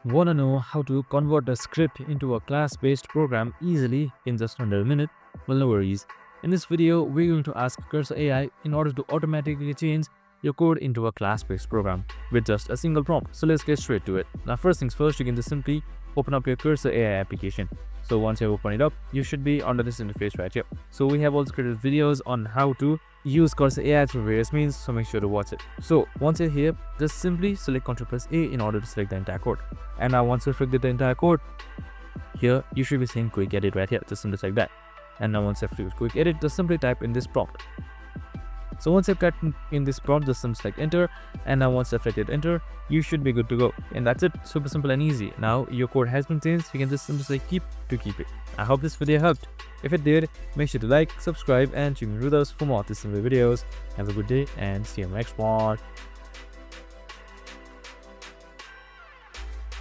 Want to know how to convert a script into a class-based program easily in just under a minute? Well, no worries. In this video, we're going to ask Cursor AI in order to automatically change your code into a class-based program with just a single prompt. So let's get straight to it. Now, first things first, you can just simply open up your Cursor AI application. So once you open it up, you should be under this interface right here. So we have also created videos on how to use Cursor AI through various means, so make sure to watch it. So once you're here, just simply select Ctrl press A in order to select the entire code. And now once you've selected the entire code, here you should be seeing quick edit right here, just simply like that. And now once you've clicked quick edit, just simply type in this prompt. So once you've got in this prompt, just select enter, and now once you've selected enter, you should be good to go. And that's it, super simple and easy. Now your code has been changed, you can just simply say keep to keep it. I hope this video helped. If it did, make sure to like, subscribe, and tune in with us for more of these simple videos. Have a good day and see you in the next one.